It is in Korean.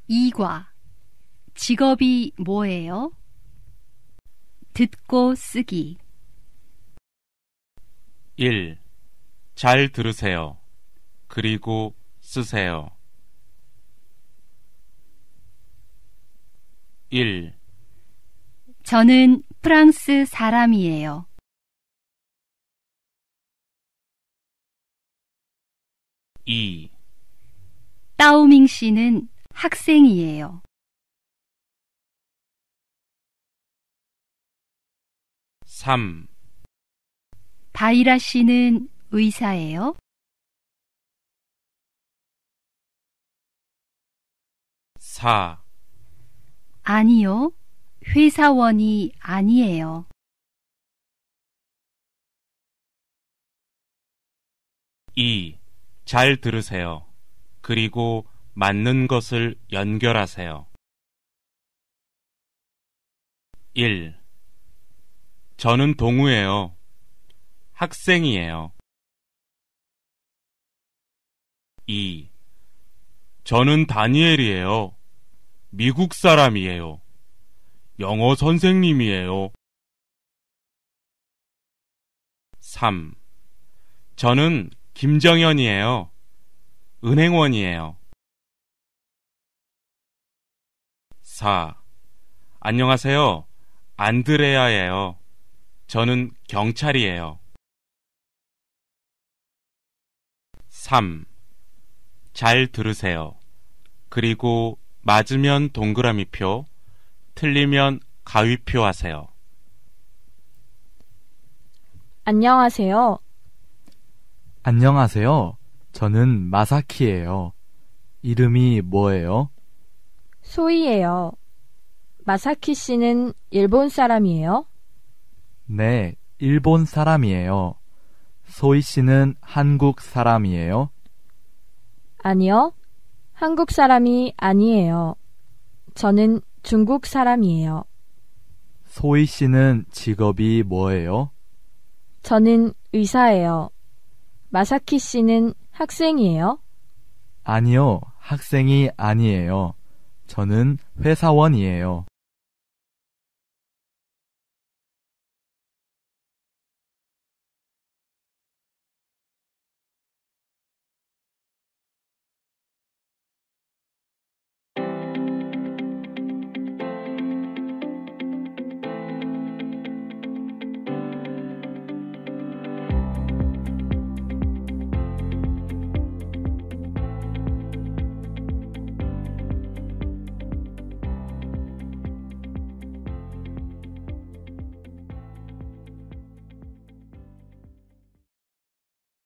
2과 직업이 뭐예요? 듣고 쓰기. 1. 잘 들으세요. 그리고 쓰세요. 1. 저는 프랑스 사람이에요. 2. 따오밍 씨는 학생이에요. 3. 바이라 씨는 의사예요? 4. 아니요, 회사원이 아니에요. 2. 잘 들으세요. 그리고 맞는 것을 연결하세요. 1. 저는 동우예요. 학생이에요. 2. 저는 다니엘이에요. 미국 사람이에요. 영어 선생님이에요. 3. 저는 김정현이에요. 은행원이에요. 4. 안녕하세요. 안드레아예요. 저는 경찰이에요. 3. 잘 들으세요. 그리고 맞으면 동그라미표, 틀리면 가위표 하세요. 안녕하세요. 안녕하세요. 저는 마사키예요. 이름이 뭐예요? 소희예요. 마사키 씨는 일본 사람이에요? 네, 일본 사람이에요. 소희 씨는 한국 사람이에요? 아니요. 한국 사람이 아니에요. 저는 중국 사람이에요. 소희 씨는 직업이 뭐예요? 저는 의사예요. 마사키 씨는 학생이에요? 아니요, 학생이 아니에요. 저는 회사원이에요.